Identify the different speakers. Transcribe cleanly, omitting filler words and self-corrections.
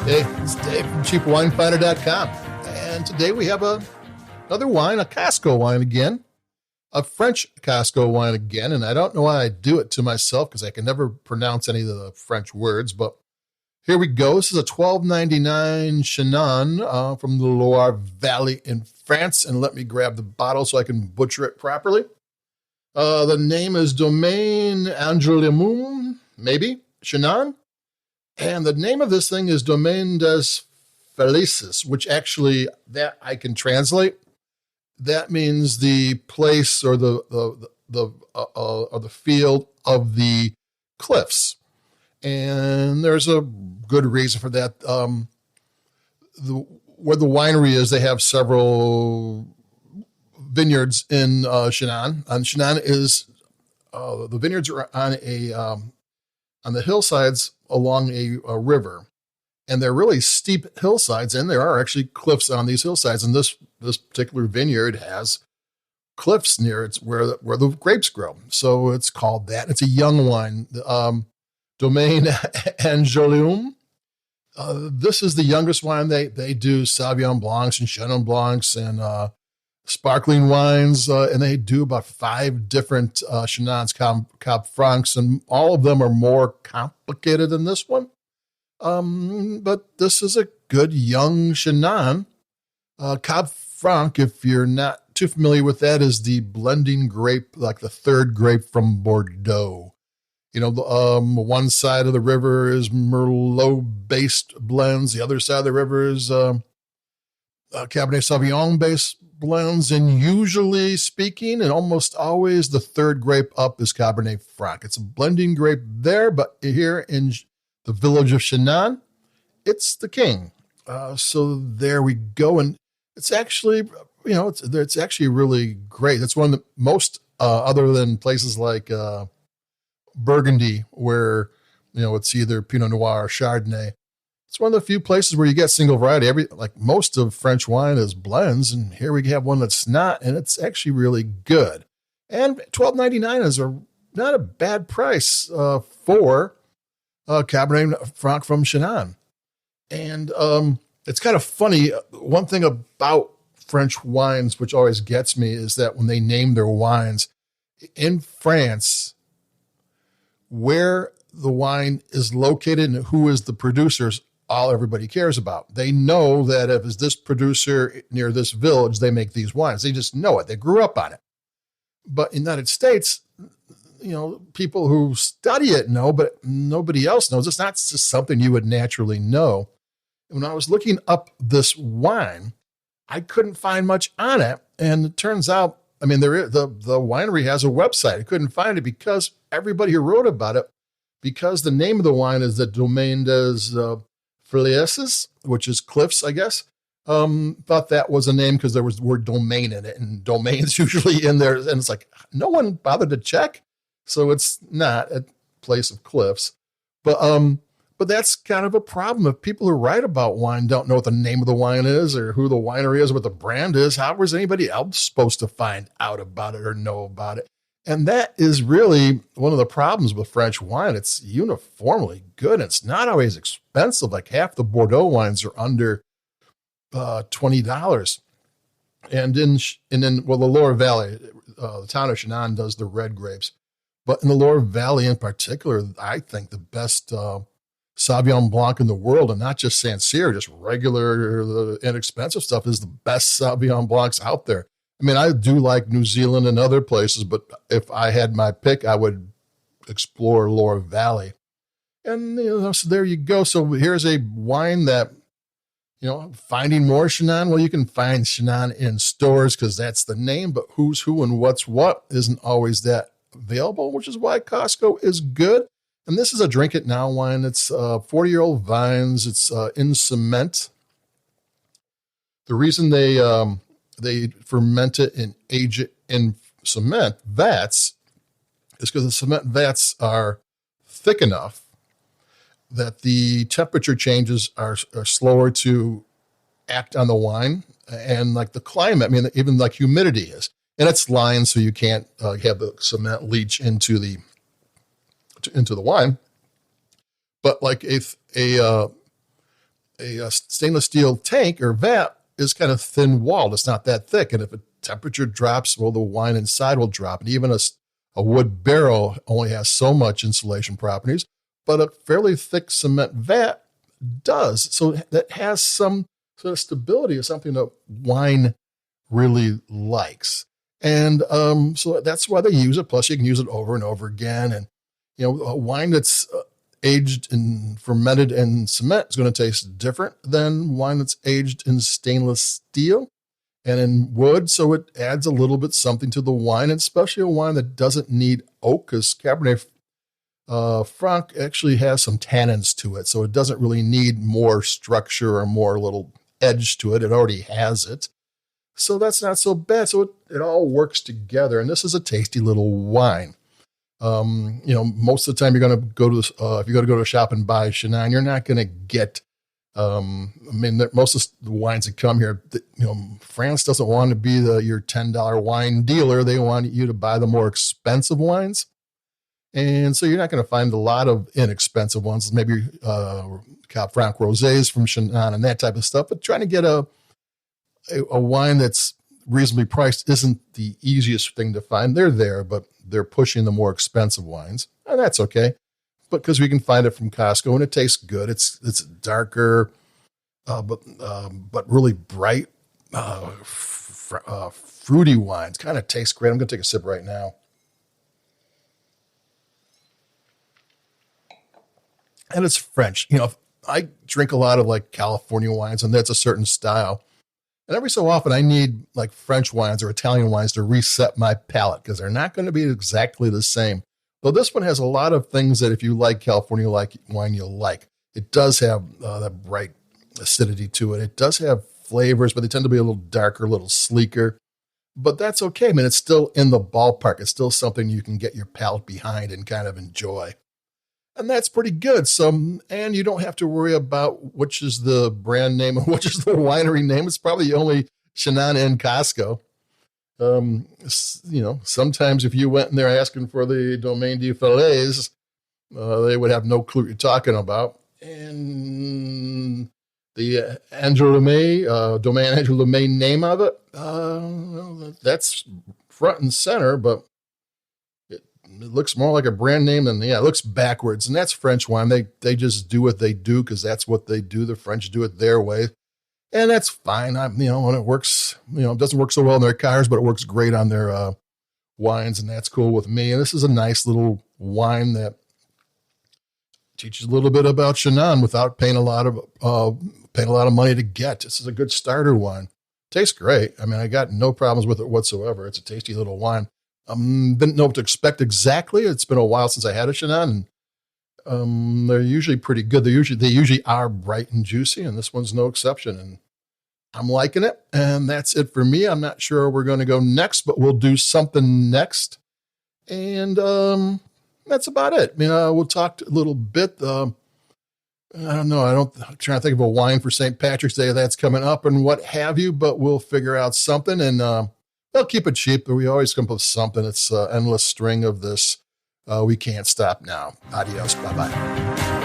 Speaker 1: Hey, it's Dave from CheapWineFinder.com. And today we have another wine, a Costco wine again, a French Costco wine again. And I don't know why I do it to myself because I can never pronounce any of the French words. But here we go. This is a $12.99 Chinon from the Loire Valley in France. And let me grab the bottle so I can butcher it properly. The name is Domaine Angelliaume, maybe, Chinon. And the name of this thing is Domaine des Felices, which actually that I can translate. That means the place or the field of the cliffs, and there's a good reason for that. Where the winery is, they have several vineyards in Chinon. And Chinon is the vineyards are on the hillsides along a river, and they're really steep hillsides, and there are actually cliffs on these hillsides. And this particular vineyard has cliffs near it where the grapes grow, so it's called that. It's a young wine, Domaine Angelliaume. This is the youngest wine. They do Sauvignon Blancs and Chenin Blancs and sparkling wines, and they do about 5 different Chinons, Cab Francs, and all of them are more complicated than this one. But this is a good young Chinon. Cab Franc, if you're not too familiar with that, is the blending grape, like the third grape from Bordeaux. You know, one side of the river is Merlot-based blends. The other side of the river is Cabernet Sauvignon-based blends, and usually speaking, and almost always the third grape up is Cabernet Franc. It's a blending grape there, but here in the village of Chinon, it's the king. So there we go, and it's actually, it's actually really great. It's one of the most, other than places like Burgundy, where it's either Pinot Noir or Chardonnay. It's one of the few places where you get single variety. Like most of French wine is blends, and here we have one that's not, and it's actually really good. And $12.99 is not a bad price for Cabernet Franc from Chinon. And it's kind of funny. One thing about French wines, which always gets me, is that when they name their wines in France, where the wine is located and who is the producers, all everybody cares about. They know that if it's this producer near this village, they make these wines. They just know it. They grew up on it. But in the United States, people who study it know, but nobody else knows. It's not just something you would naturally know. When I was looking up this wine, I couldn't find much on it. And it turns out, the winery has a website. I couldn't find it because everybody who wrote about it, because the name of the wine is the Domaine des Felices, which is cliffs, I guess. Thought that was a name because there was the word domain in it, and domain's usually in there. And it's like, no one bothered to check. So it's not a place of cliffs. But that's kind of a problem. If people who write about wine don't know what the name of the wine is or who the winery is, what the brand is, how is anybody else supposed to find out about it or know about it? And that is really one of the problems with French wine. It's uniformly good. It's not always expensive. Like half the Bordeaux wines are under $20. And in the Loire Valley, the town of Chinon does the red grapes. But in the Loire Valley in particular, I think the best Sauvignon Blanc in the world, and not just Sancerre, just regular inexpensive stuff, is the best Sauvignon Blancs out there. I do like New Zealand and other places, but if I had my pick, I would explore Loire Valley. And, so there you go. So here's a wine that, finding more Chinon. Well, you can find Chinon in stores because that's the name, but who's who and what's what isn't always that available, which is why Costco is good. And this is a drink it now wine. It's 40-year-old vines. It's in cement. The reason they ferment it and age it in cement vats is because the cement vats are thick enough that the temperature changes are slower to act on the wine, and like the climate, even like humidity is, and it's lined so you can't have the cement leach into the wine. But like a a stainless steel tank or vat is kind of thin walled. It's not that thick. And if a temperature drops, well, the wine inside will drop. And even a wood barrel only has so much insulation properties, but a fairly thick cement vat does. So that has some sort of stability, is something that wine really likes. And so that's why they use it. Plus, you can use it over and over again. And, a wine that's aged and fermented in cement is going to taste different than wine that's aged in stainless steel and in wood. So it adds a little bit something to the wine, and especially a wine that doesn't need oak, because Cabernet Franc actually has some tannins to it. So it doesn't really need more structure or more little edge to it. It already has it. So that's not so bad. So it all works together. And this is a tasty little wine. Most of the time you're going to go to, if you're going to go to a shop and buy Chinon, you're not going to get, most of the wines that come here, France doesn't want to be your $10 wine dealer. They want you to buy the more expensive wines. And so you're not going to find a lot of inexpensive ones, maybe Cab Franc rosés from Chinon and that type of stuff. But trying to get a wine that's reasonably priced isn't the easiest thing to find. They're there, but they're pushing the more expensive wines, and that's okay. But because we can find it from Costco and it tastes good, it's darker, but really bright, fruity wines. Kind of tastes great. I'm going to take a sip right now. And it's French. I drink a lot of like California wines, and that's a certain style. And every so often I need like French wines or Italian wines to reset my palate, because they're not going to be exactly the same. Though this one has a lot of things that if you like California wine, you'll like. It does have that bright acidity to it. It does have flavors, but they tend to be a little darker, a little sleeker. But that's okay. I mean, it's still in the ballpark. It's still something you can get your palate behind and kind of enjoy. And that's pretty good. And you don't have to worry about which is the brand name and which is the winery name. It's probably only Chinon and Costco. Sometimes if you went in there asking for the Domaine de Falaise, they would have no clue what you're talking about. And the Angelliaume, Domaine Angelliaume name of it, that's front and center, but it looks more like a brand name than, it looks backwards. And that's French wine. They just do what they do because that's what they do. The French do it their way. And that's fine. When it works, it doesn't work so well in their cars, but it works great on their wines. And that's cool with me. And this is a nice little wine that teaches a little bit about Chinon without paying a lot of money to get. This is a good starter wine. Tastes great. I mean, I got no problems with it whatsoever. It's a tasty little wine. Didn't know what to expect exactly. It's been a while since I had a Chinon, and they're usually pretty good. They usually are bright and juicy, and this one's no exception. And I'm liking it. And that's it for me. I'm not sure where we're going to go next, but we'll do something next. And that's about it. We'll talk a little bit. I don't know. I'm trying to think of a wine for St. Patrick's Day that's coming up and what have you, but we'll figure out something. And they'll keep it cheap, but we always come up with something. It's an endless string of this. We can't stop now. Adios. Bye-bye.